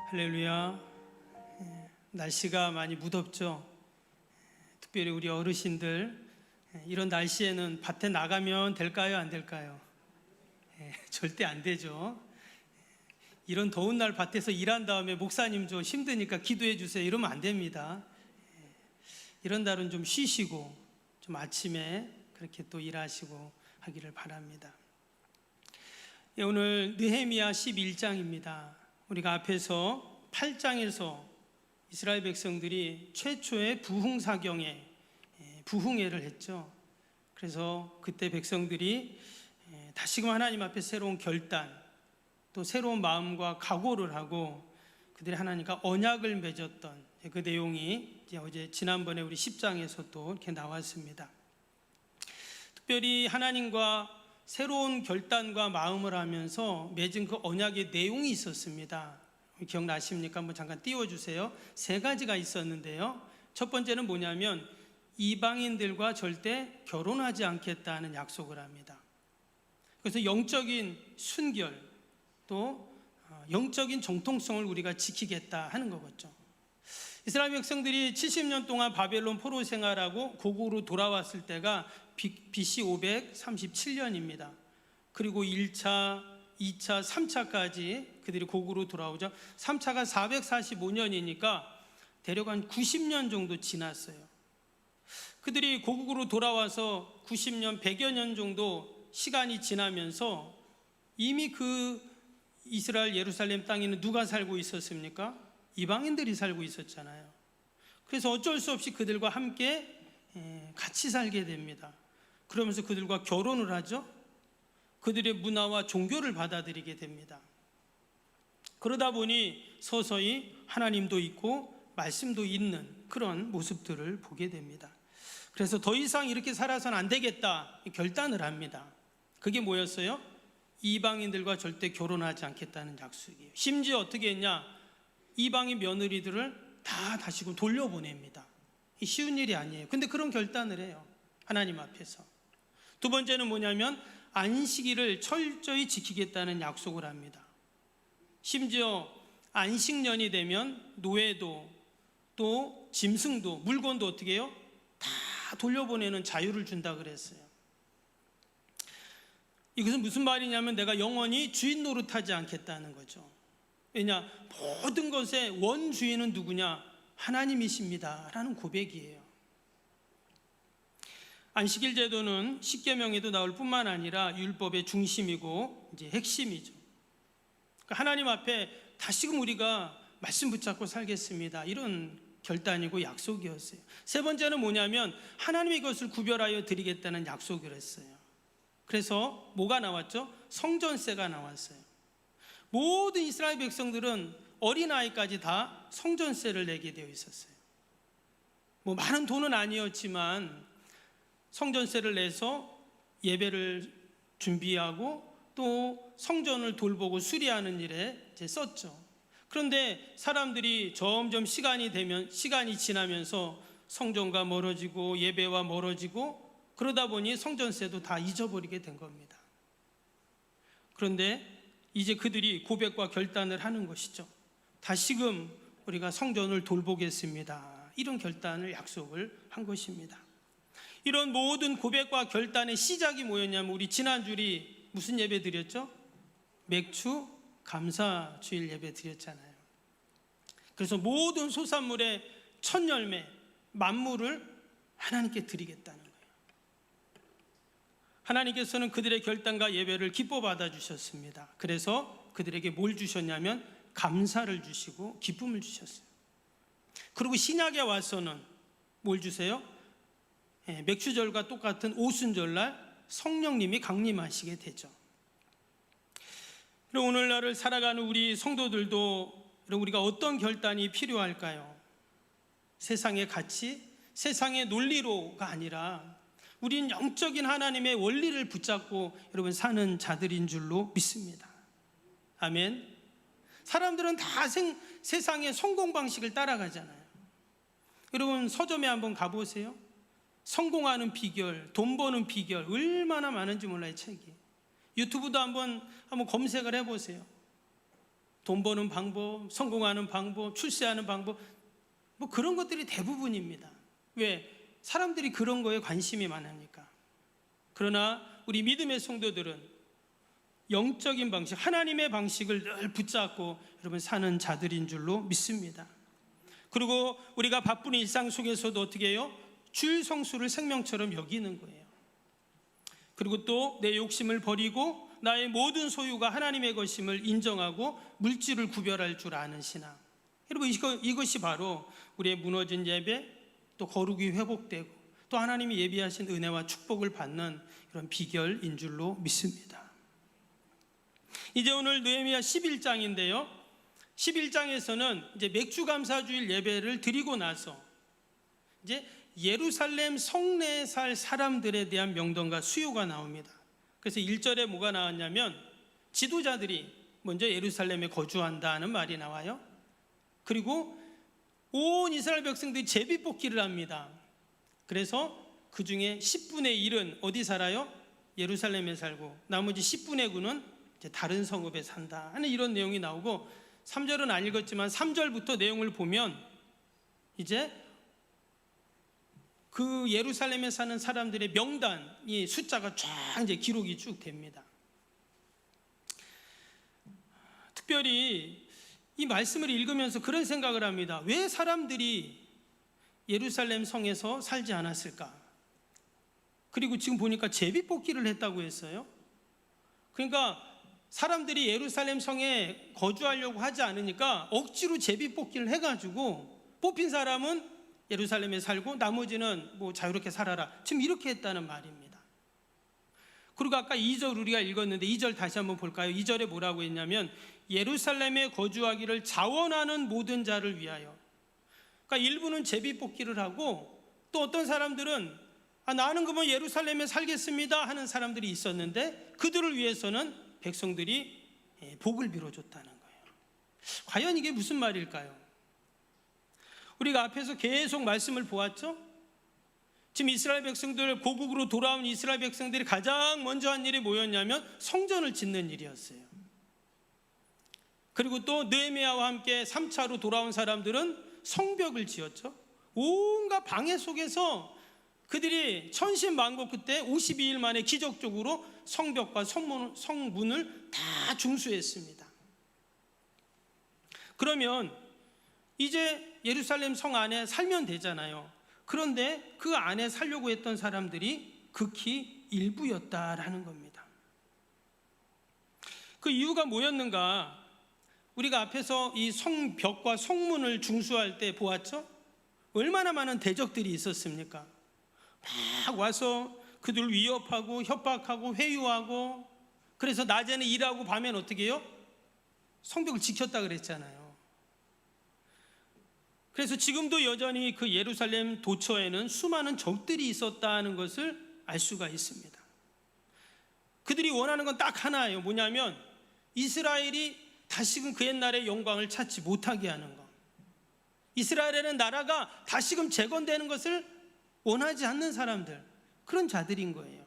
할렐루야. 날씨가 많이 무덥죠. 특별히 우리 어르신들 이런 날씨에는 밭에 나가면 될까요? 안 될까요? 절대 안 되죠. 이런 더운 날 밭에서 일한 다음에 목사님 좀 힘드니까 기도해 주세요 이러면 안 됩니다. 이런 날은 좀 쉬시고 좀 아침에 그렇게 또 일하시고 하기를 바랍니다. 오늘 느헤미야 11장입니다. 우리가 앞에서 8장에서 이스라엘 백성들이 최초의 부흥사경에 부흥회를 했죠. 그래서 그때 백성들이 다시금 하나님 앞에 새로운 결단, 또 새로운 마음과 각오를 하고 그들이 하나님과 언약을 맺었던 그 내용이 이제 어제 지난번에 우리 10장에서 또 이렇게 나왔습니다. 특별히 하나님과 새로운 결단과 마음을 하면서 맺은 그 언약의 내용이 있었습니다. 기억나십니까? 한번 잠깐 띄워주세요. 3가지가 있었는데요. 첫 번째는 뭐냐면 이방인들과 절대 결혼하지 않겠다는 약속을 합니다. 그래서 영적인 순결, 또 영적인 정통성을 우리가 지키겠다 하는 거겠죠. 이스라엘 백성들이 70년 동안 바벨론 포로 생활하고 고국으로 돌아왔을 때가 BC 537년입니다. 그리고 1차, 2차, 3차까지 그들이 고국으로 돌아오죠. 3차가 445년이니까 대략 한 90년 정도 지났어요. 그들이 고국으로 돌아와서 90년, 100여 년 정도 시간이 지나면서 이미 그 이스라엘 예루살렘 땅에는 누가 살고 있었습니까? 이방인들이 살고 있었잖아요. 그래서 어쩔 수 없이 그들과 함께 같이 살게 됩니다. 그러면서 그들과 결혼을 하죠. 그들의 문화와 종교를 받아들이게 됩니다. 그러다 보니 서서히 하나님도 있고 말씀도 있는 그런 모습들을 보게 됩니다. 그래서 더 이상 이렇게 살아서는 안 되겠다 결단을 합니다. 그게 뭐였어요? 이방인들과 절대 결혼하지 않겠다는 약속이에요. 심지어 어떻게 했냐? 이방인 며느리들을 다 다시금 돌려보냅니다. 쉬운 일이 아니에요. 근데 그런 결단을 해요. 하나님 앞에서. 두 번째는 뭐냐면 안식일을 철저히 지키겠다는 약속을 합니다. 심지어 안식년이 되면 노예도 또 짐승도 물건도 어떻게 해요? 다 돌려보내는 자유를 준다 그랬어요. 이것은 무슨 말이냐면 내가 영원히 주인 노릇하지 않겠다는 거죠. 왜냐? 모든 것의 원주인은 누구냐? 하나님이십니다 라는 고백이에요. 안식일 제도는 십계명에도 나올 뿐만 아니라 율법의 중심이고 이제 핵심이죠. 그러니까 하나님 앞에 다시금 우리가 말씀 붙잡고 살겠습니다 이런 결단이고 약속이었어요. 세 번째는 뭐냐면 하나님의 것을 구별하여 드리겠다는 약속을 했어요. 그래서 뭐가 나왔죠? 성전세가 나왔어요. 모든 이스라엘 백성들은 어린아이까지 다 성전세를 내게 되어 있었어요. 뭐 많은 돈은 아니었지만 성전세를 내서 예배를 준비하고 또 성전을 돌보고 수리하는 일에 이제 썼죠. 그런데 사람들이 점점 시간이 지나면서 성전과 멀어지고 예배와 멀어지고 그러다 보니 성전세도 다 잊어버리게 된 겁니다. 그런데 이제 그들이 고백과 결단을 하는 것이죠. 다시금 우리가 성전을 돌보겠습니다. 이런 결단을 약속을 한 것입니다. 이런 모든 고백과 결단의 시작이 뭐였냐면 우리 지난주에 무슨 예배 드렸죠? 맥주 감사 주일 예배 드렸잖아요. 그래서 모든 소산물의 첫 열매 만물을 하나님께 드리겠다는 거예요. 하나님께서는 그들의 결단과 예배를 기뻐 받아주셨습니다. 그래서 그들에게 뭘 주셨냐면 감사를 주시고 기쁨을 주셨어요. 그리고 신약에 와서는 뭘 주세요? 맥주절과 똑같은 오순절날 성령님이 강림하시게 되죠. 그리고 오늘날을 살아가는 우리 성도들도 우리가 어떤 결단이 필요할까요? 세상의 가치, 세상의 논리로가 아니라 우리는 영적인 하나님의 원리를 붙잡고 여러분 사는 자들인 줄로 믿습니다. 아멘. 사람들은 다 세상의 성공 방식을 따라가잖아요. 여러분 서점에 한번 가보세요. 성공하는 비결, 돈 버는 비결 얼마나 많은지 몰라요. 책이. 유튜브도 한번 검색을 해보세요. 돈 버는 방법, 성공하는 방법, 출세하는 방법, 뭐 그런 것들이 대부분입니다. 왜? 사람들이 그런 거에 관심이 많으니까. 그러나 우리 믿음의 성도들은 영적인 방식, 하나님의 방식을 늘 붙잡고 여러분 사는 자들인 줄로 믿습니다. 그리고 우리가 바쁜 일상 속에서도 어떻게 해요? 주일 성수를 생명처럼 여기는 거예요. 그리고 또 내 욕심을 버리고 나의 모든 소유가 하나님의 것임을 인정하고 물질을 구별할 줄 아는 신앙. 여러분 이것이 바로 우리의 무너진 예배, 또 거룩이 회복되고 또 하나님이 예비하신 은혜와 축복을 받는 그런 비결인 줄로 믿습니다. 이제 오늘 느헤미야 11장인데요 11장에서는 이제 맥주감사주일 예배를 드리고 나서 이제 예루살렘 성내에 살 사람들에 대한 명령과 수요가 나옵니다. 그래서 1절에 뭐가 나왔냐면 지도자들이 먼저 예루살렘에 거주한다는 말이 나와요. 그리고 온 이스라엘 백성들이 제비뽑기를 합니다. 그래서 그 중에 10분의 1은 어디 살아요? 예루살렘에 살고 나머지 10분의 9는 이제 다른 성읍에 산다 하는 이런 내용이 나오고 3절은 안 읽었지만 3절부터 내용을 보면 이제 그 예루살렘에 사는 사람들의 명단이 숫자가 쫙 이제 기록이 쭉 됩니다. 특별히 이 말씀을 읽으면서 그런 생각을 합니다. 왜 사람들이 예루살렘 성에서 살지 않았을까? 그리고 지금 보니까 제비뽑기를 했다고 했어요. 그러니까 사람들이 예루살렘 성에 거주하려고 하지 않으니까 억지로 제비뽑기를 해가지고 뽑힌 사람은 예루살렘에 살고 나머지는 뭐 자유롭게 살아라. 지금 이렇게 했다는 말입니다. 그리고 아까 2절 우리가 읽었는데 2절 다시 한번 볼까요? 2절에 뭐라고 했냐면 예루살렘에 거주하기를 자원하는 모든 자를 위하여. 그러니까 일부는 제비뽑기를 하고 또 어떤 사람들은 나는 그러면 예루살렘에 살겠습니다 하는 사람들이 있었는데 그들을 위해서는 백성들이 복을 빌어줬다는 거예요. 과연 이게 무슨 말일까요? 우리가 앞에서 계속 말씀을 보았죠? 지금 이스라엘 백성들, 고국으로 돌아온 이스라엘 백성들이 가장 먼저 한 일이 뭐였냐면 성전을 짓는 일이었어요. 그리고 또 느헤미야와 함께 3차로 돌아온 사람들은 성벽을 지었죠. 온갖 방해 속에서 그들이 천신만고 끝에 52일 만에 기적적으로 성벽과 성문을 다 중수했습니다. 그러면 이제 예루살렘 성 안에 살면 되잖아요. 그런데 그 안에 살려고 했던 사람들이 극히 일부였다라는 겁니다. 그 이유가 뭐였는가? 우리가 앞에서 이 성벽과 성문을 중수할 때 보았죠? 얼마나 많은 대적들이 있었습니까? 막 와서 그들을 위협하고 협박하고 회유하고, 그래서 낮에는 일하고 밤에는 어떻게 해요? 성벽을 지켰다 그랬잖아요. 그래서 지금도 여전히 그 예루살렘 도처에는 수많은 적들이 있었다는 것을 알 수가 있습니다. 그들이 원하는 건 딱 하나예요. 뭐냐면 이스라엘이 다시금 그 옛날의 영광을 찾지 못하게 하는 것. 이스라엘이라는 나라가 다시금 재건되는 것을 원하지 않는 사람들, 그런 자들인 거예요.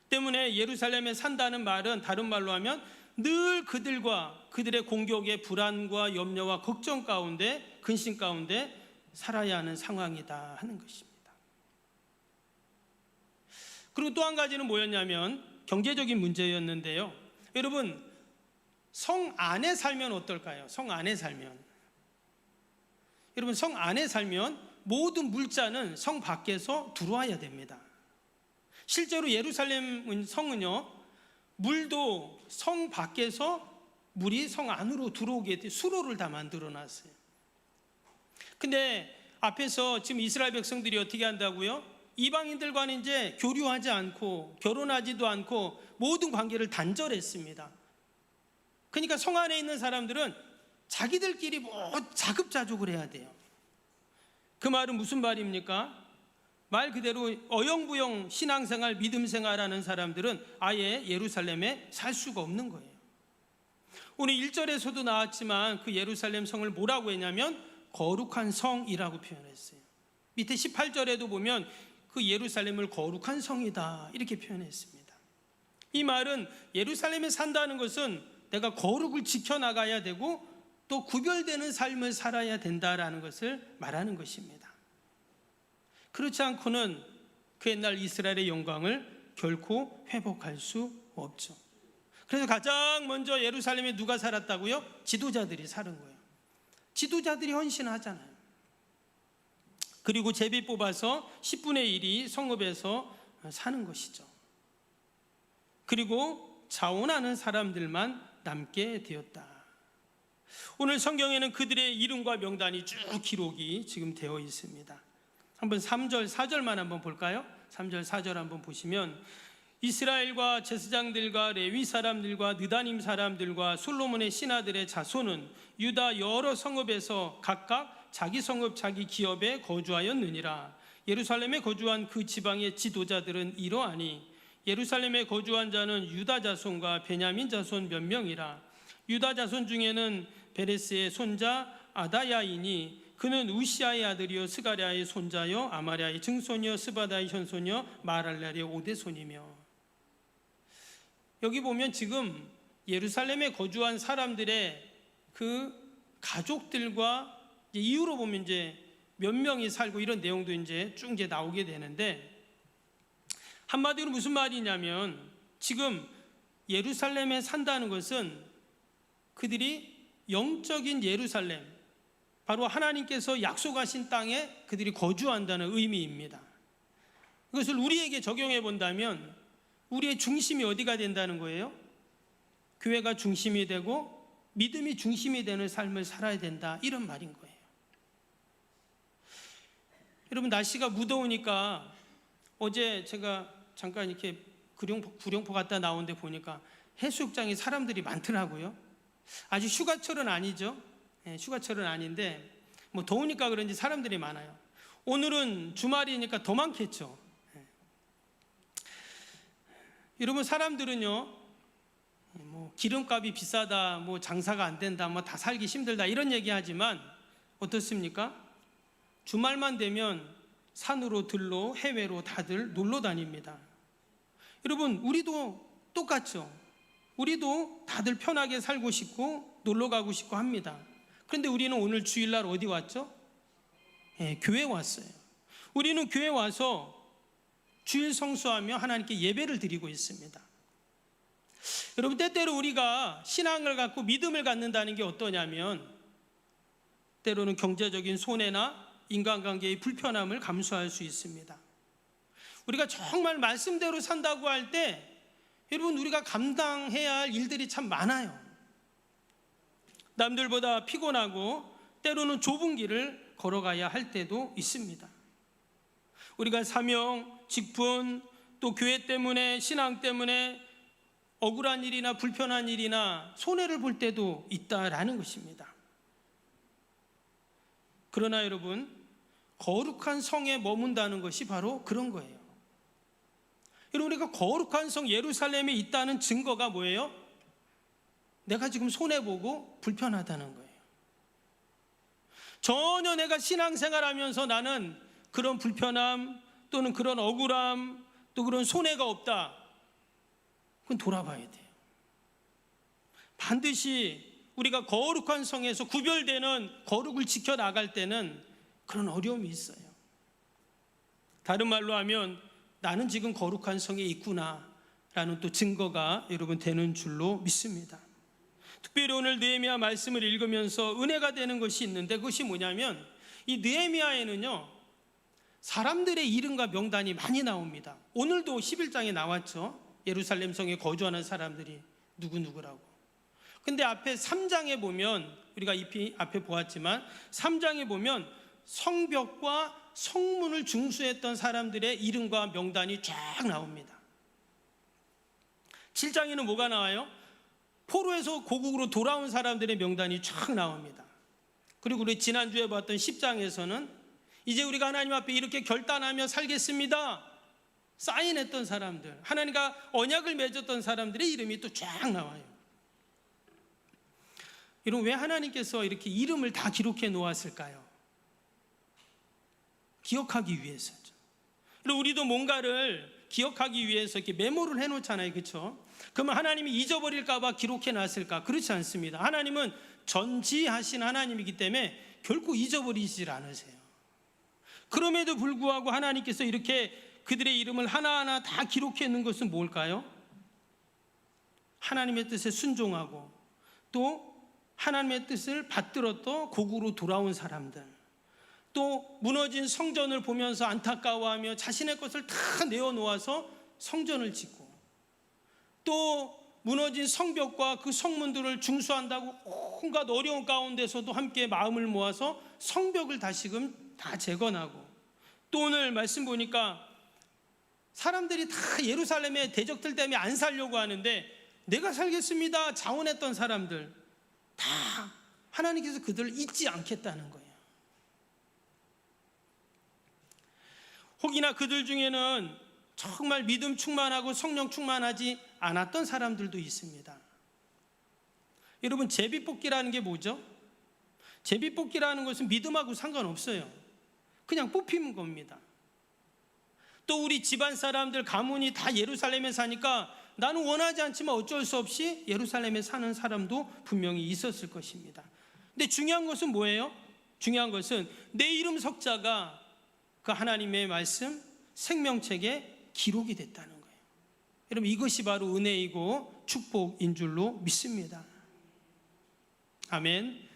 때문에 예루살렘에 산다는 말은 다른 말로 하면 늘 그들과 그들의 공격의 불안과 염려와 걱정 가운데, 근심 가운데 살아야 하는 상황이다 하는 것입니다. 그리고 또 한 가지는 뭐였냐면 경제적인 문제였는데요. 여러분, 성 안에 살면 어떨까요? 성 안에 살면, 여러분, 성 안에 살면 모든 물자는 성 밖에서 들어와야 됩니다. 실제로 예루살렘 성은요, 물도 성 밖에서 물이 성 안으로 들어오게 수로를 다 만들어 놨어요. 근데 앞에서 지금 이스라엘 백성들이 어떻게 한다고요? 이방인들과는 이제 교류하지 않고 결혼하지도 않고 모든 관계를 단절했습니다. 그러니까 성 안에 있는 사람들은 자기들끼리 뭐 자급자족을 해야 돼요. 그 말은 무슨 말입니까? 말 그대로 어영부영 신앙생활, 믿음생활하는 사람들은 아예 예루살렘에 살 수가 없는 거예요. 오늘 1절에서도 나왔지만 그 예루살렘 성을 뭐라고 했냐면 거룩한 성이라고 표현했어요. 밑에 18절에도 보면 그 예루살렘을 거룩한 성이다 이렇게 표현했습니다. 이 말은 예루살렘에 산다는 것은 내가 거룩을 지켜나가야 되고 또 구별되는 삶을 살아야 된다라는 것을 말하는 것입니다. 그렇지 않고는 그 옛날 이스라엘의 영광을 결코 회복할 수 없죠. 그래서 가장 먼저 예루살렘에 누가 살았다고요? 지도자들이 사는 거예요. 지도자들이 헌신하잖아요. 그리고 제비 뽑아서 10분의 1이 성읍에서 사는 것이죠. 그리고 자원하는 사람들만 남게 되었다. 오늘 성경에는 그들의 이름과 명단이 쭉 기록이 지금 되어 있습니다. 한번 3절, 4절만 한번 볼까요? 3절, 4절 한번 보시면 이스라엘과 제사장들과 레위 사람들과 느다님 사람들과 솔로몬의 신하들의 자손은 유다 여러 성읍에서 각각 자기 성읍 자기 기업에 거주하였느니라. 예루살렘에 거주한 그 지방의 지도자들은 이러하니 예루살렘에 거주한 자는 유다 자손과 베냐민 자손 몇 명이라. 유다 자손 중에는 베레스의 손자 아다야이니 그는 우시아의 아들이요 스가랴의 손자요 아마랴의 증손이요 스바다의 현손이요 마랄렐의 오대손이며. 여기 보면 지금 예루살렘에 거주한 사람들의 그 가족들과 이유로 보면 이제 몇 명이 살고 이런 내용도 이제 쭉 이제 나오게 되는데, 한마디로 무슨 말이냐면 지금 예루살렘에 산다는 것은 그들이 영적인 예루살렘, 바로 하나님께서 약속하신 땅에 그들이 거주한다는 의미입니다. 이것을 우리에게 적용해 본다면 우리의 중심이 어디가 된다는 거예요? 교회가 중심이 되고 믿음이 중심이 되는 삶을 살아야 된다, 이런 말인 거예요. 여러분, 날씨가 무더우니까 어제 제가 잠깐 이렇게 구룡포 갔다 나오는데 보니까 해수욕장에 사람들이 많더라고요. 아직 휴가철은 아니죠. 휴가철은 아닌데 뭐 더우니까 그런지 사람들이 많아요. 오늘은 주말이니까 더 많겠죠. 여러분, 사람들은요, 뭐 기름값이 비싸다, 뭐 장사가 안 된다, 뭐 다 살기 힘들다 이런 얘기하지만 어떻습니까? 주말만 되면 산으로 들로 해외로 다들 놀러 다닙니다. 여러분, 우리도 똑같죠. 우리도 다들 편하게 살고 싶고 놀러 가고 싶고 합니다. 그런데 우리는 오늘 주일날 어디 왔죠? 교회 왔어요. 우리는 교회 와서 주일 성수하며 하나님께 예배를 드리고 있습니다. 여러분, 때때로 우리가 신앙을 갖고 믿음을 갖는다는 게 어떠냐면 때로는 경제적인 손해나 인간관계의 불편함을 감수할 수 있습니다. 우리가 정말 말씀대로 산다고 할 때 여러분, 우리가 감당해야 할 일들이 참 많아요. 남들보다 피곤하고 때로는 좁은 길을 걸어가야 할 때도 있습니다. 우리가 사명, 직분, 또 교회 때문에, 신앙 때문에 억울한 일이나 불편한 일이나 손해를 볼 때도 있다라는 것입니다. 그러나 여러분, 거룩한 성에 머문다는 것이 바로 그런 거예요. 여러분, 우리가 거룩한 성 예루살렘에 있다는 증거가 뭐예요? 내가 지금 손해보고 불편하다는 거예요. 전혀 내가 신앙생활하면서 나는 그런 불편함 또는 그런 억울함 또 그런 손해가 없다, 그건 돌아봐야 돼요. 반드시 우리가 거룩한 성에서 구별되는 거룩을 지켜나갈 때는 그런 어려움이 있어요. 다른 말로 하면 나는 지금 거룩한 성에 있구나 라는 또 증거가 여러분 되는 줄로 믿습니다. 특별히 오늘 느헤미야 말씀을 읽으면서 은혜가 되는 것이 있는데, 그것이 뭐냐면 이 느헤미야에는요 사람들의 이름과 명단이 많이 나옵니다. 오늘도 11장에 나왔죠. 예루살렘 성에 거주하는 사람들이 누구누구라고. 근데 앞에 3장에 보면, 우리가 앞에 보았지만 3장에 보면 성벽과 성문을 중수했던 사람들의 이름과 명단이 쫙 나옵니다. 7장에는 뭐가 나와요? 포로에서 고국으로 돌아온 사람들의 명단이 쫙 나옵니다. 그리고 우리 지난주에 봤던 10장에서는 이제 우리가 하나님 앞에 이렇게 결단하며 살겠습니다 사인했던 사람들, 하나님과 언약을 맺었던 사람들의 이름이 또 쫙 나와요. 여러분, 왜 하나님께서 이렇게 이름을 다 기록해 놓았을까요? 기억하기 위해서죠. 그리고 우리도 뭔가를 기억하기 위해서 이렇게 메모를 해놓잖아요, 그렇죠? 그러면 하나님이 잊어버릴까봐 기록해놨을까? 그렇지 않습니다. 하나님은 전지하신 하나님이기 때문에 결코 잊어버리질 않으세요. 그럼에도 불구하고 하나님께서 이렇게 그들의 이름을 하나하나 다 기록해 놓은 것은 뭘까요? 하나님의 뜻에 순종하고 또 하나님의 뜻을 받들어 또 고국으로 돌아온 사람들, 또 무너진 성전을 보면서 안타까워하며 자신의 것을 다 내어놓아서 성전을 짓고, 또 무너진 성벽과 그 성문들을 중수한다고 온갖 어려운 가운데서도 함께 마음을 모아서 성벽을 다시금 다 재건하고, 또 오늘 말씀 보니까 사람들이 다 예루살렘의 대적들 때문에 안 살려고 하는데 내가 살겠습니다 자원했던 사람들 다 하나님께서 그들을 잊지 않겠다는 거예요. 혹이나 그들 중에는 정말 믿음 충만하고 성령 충만하지 않았던 사람들도 있습니다. 여러분, 제비뽑기라는 게 뭐죠? 제비뽑기라는 것은 믿음하고 상관없어요. 그냥 뽑히는 겁니다. 또 우리 집안 사람들 가문이 다 예루살렘에 사니까 나는 원하지 않지만 어쩔 수 없이 예루살렘에 사는 사람도 분명히 있었을 것입니다. 근데 중요한 것은 뭐예요? 중요한 것은 내 이름 석자가 그 하나님의 말씀 생명책에 기록이 됐다는 거예요. 여러분, 이것이 바로 은혜이고 축복인 줄로 믿습니다. 아멘.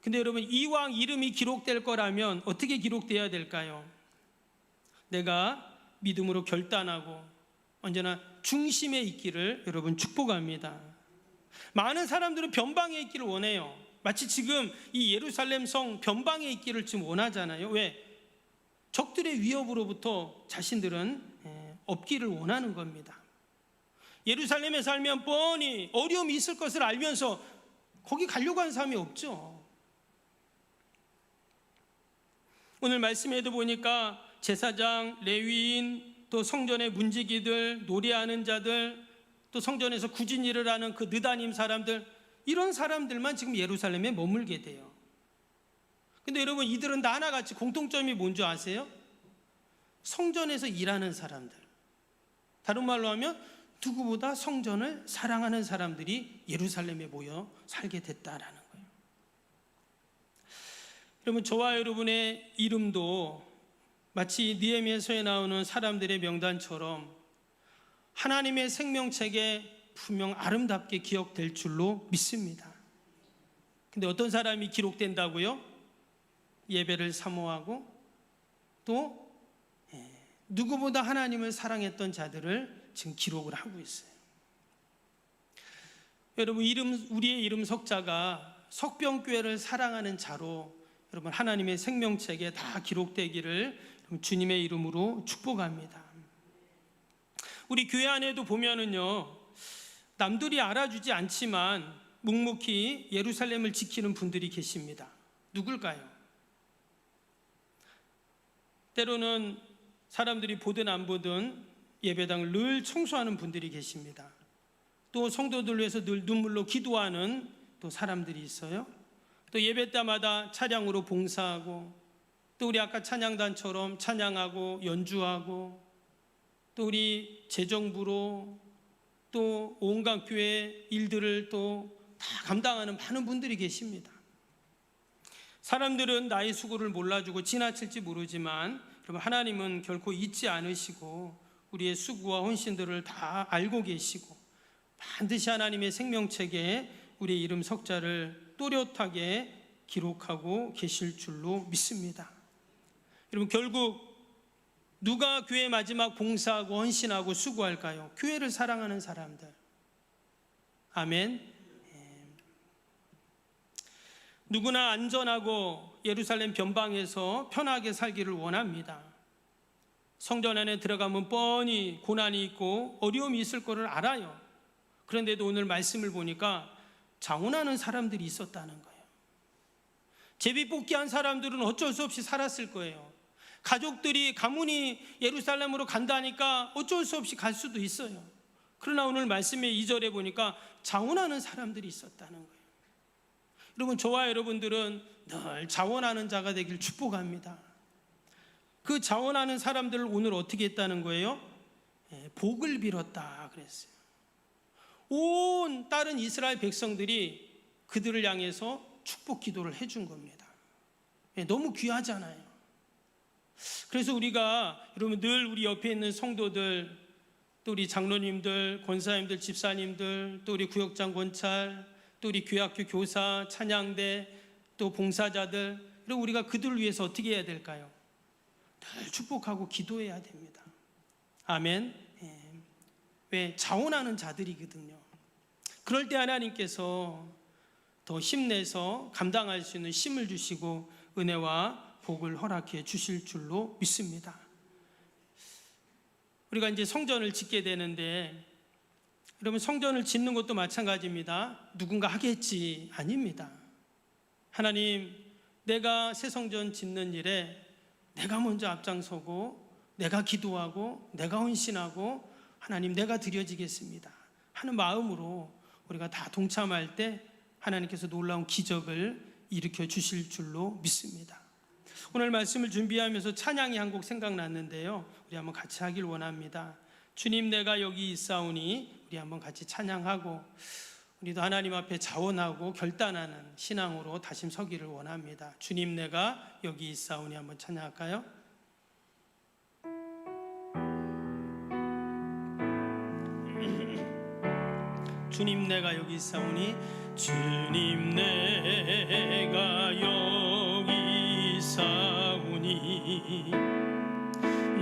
근데 여러분, 이왕 이름이 기록될 거라면 어떻게 기록돼야 될까요? 내가 믿음으로 결단하고 언제나 중심에 있기를 여러분 축복합니다. 많은 사람들은 변방에 있기를 원해요. 마치 지금 이 예루살렘 성 변방에 있기를 지금 원하잖아요. 왜? 적들의 위협으로부터 자신들은 없기를 원하는 겁니다. 예루살렘에 살면 뻔히 어려움이 있을 것을 알면서 거기 가려고 하는 사람이 없죠. 오늘 말씀에도 보니까 제사장, 레위인, 또 성전의 문지기들, 노래하는 자들, 또 성전에서 굳은 일을 하는 그 느다님 사람들, 이런 사람들만 지금 예루살렘에 머물게 돼요. 근데 여러분, 이들은 다 하나같이 공통점이 뭔지 아세요? 성전에서 일하는 사람들, 다른 말로 하면 누구보다 성전을 사랑하는 사람들이 예루살렘에 모여 살게 됐다라는 거예요. 여러분, 저와 여러분의 이름도 마치 느헤미야서에 나오는 사람들의 명단처럼 하나님의 생명책에 분명 아름답게 기억될 줄로 믿습니다. 근데 어떤 사람이 기록된다고요? 예배를 사모하고 또 누구보다 하나님을 사랑했던 자들을 지금 기록을 하고 있어요. 여러분, 우리의 이름 석자가 석병교회를 사랑하는 자로 여러분 하나님의 생명책에 다 기록되기를 주님의 이름으로 축복합니다. 우리 교회 안에도 보면은요, 남들이 알아주지 않지만 묵묵히 예루살렘을 지키는 분들이 계십니다. 누굴까요? 때로는 사람들이 보든 안 보든 예배당을 늘 청소하는 분들이 계십니다. 또 성도들 위해서 늘 눈물로 기도하는 또 사람들이 있어요. 또 예배 때마다 차량으로 봉사하고, 또 우리 아까 찬양단처럼 찬양하고 연주하고, 또 우리 재정부로 또 온갖 교회 일들을 또 다 감당하는 많은 분들이 계십니다. 사람들은 나의 수고를 몰라주고 지나칠지 모르지만 여러분, 하나님은 결코 잊지 않으시고 우리의 수고와 헌신들을 다 알고 계시고 반드시 하나님의 생명책에 우리의 이름 석자를 또렷하게 기록하고 계실 줄로 믿습니다. 여러분, 결국 누가 교회 마지막 봉사하고 헌신하고 수고할까요? 교회를 사랑하는 사람들. 아멘. 누구나 안전하고 예루살렘 변방에서 편하게 살기를 원합니다. 성전 안에 들어가면 뻔히 고난이 있고 어려움이 있을 것을 알아요. 그런데도 오늘 말씀을 보니까 장원하는 사람들이 있었다는 거예요. 제비뽑기한 사람들은 어쩔 수 없이 살았을 거예요. 가족들이 가문이 예루살렘으로 간다니까 어쩔 수 없이 갈 수도 있어요. 그러나 오늘 말씀의 2절에 보니까 자원하는 사람들이 있었다는 거예요. 여러분, 저와 여러분들은 늘 자원하는 자가 되길 축복합니다. 그 자원하는 사람들을 오늘 어떻게 했다는 거예요? 복을 빌었다 그랬어요. 온 다른 이스라엘 백성들이 그들을 향해서 축복 기도를 해준 겁니다. 너무 귀하잖아요. 그래서 우리가 여러분 늘 우리 옆에 있는 성도들, 또 우리 장로님들, 권사님들, 집사님들, 또 우리 구역장 권찰, 또 우리 교학교 교사, 찬양대, 또 봉사자들, 그리고 우리가 그들을 위해서 어떻게 해야 될까요? 늘 축복하고 기도해야 됩니다. 아멘. 왜? 자원하는 자들이거든요. 그럴 때 하나님께서 더 힘내서 감당할 수 있는 힘을 주시고 은혜와 복을 허락해 주실 줄로 믿습니다. 우리가 이제 성전을 짓게 되는데, 여러분 성전을 짓는 것도 마찬가지입니다. 누군가 하겠지? 아닙니다. 하나님, 내가 새 성전 짓는 일에 내가 먼저 앞장서고 내가 기도하고 내가 헌신하고 하나님 내가 드려지겠습니다 하는 마음으로 우리가 다 동참할 때 하나님께서 놀라운 기적을 일으켜 주실 줄로 믿습니다. 오늘 말씀을 준비하면서 찬양이 한 곡 생각났는데요, 우리 한번 같이 하길 원합니다. 주님 내가 여기 있사오니, 우리 한번 같이 찬양하고 우리도 하나님 앞에 자원하고 결단하는 신앙으로 다시 서기를 원합니다. 주님 내가 여기 있사오니 한번 찬양할까요? 주님 내가 여기 있사오니, 주님 내가 여기 있사오니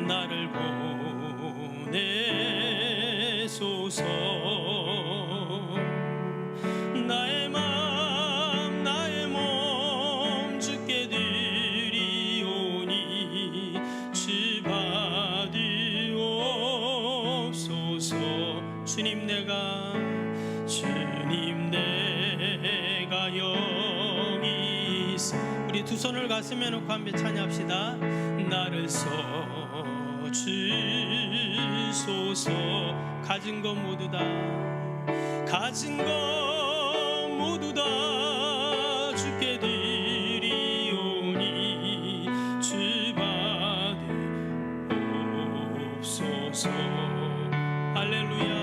나를 보내소서. 나의 마음 나의 몸 주께 드리오니 주 받으옵소서. 주님 내가 여기 있어. 우리 두 손을 가슴에 놓고 함께 찬양합시다. 나를 써주소서. 가진 것 모두 다, 가진 것 모두 다 주께 드리오니 주 받으옵소서. 할렐루야.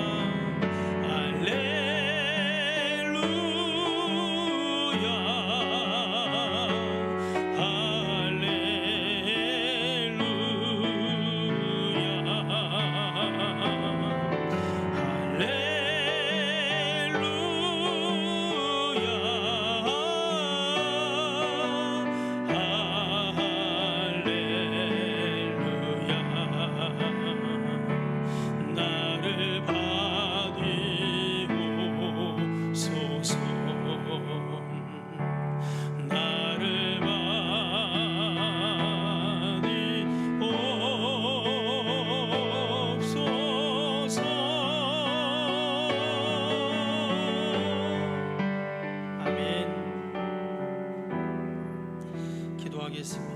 기도하겠습니다.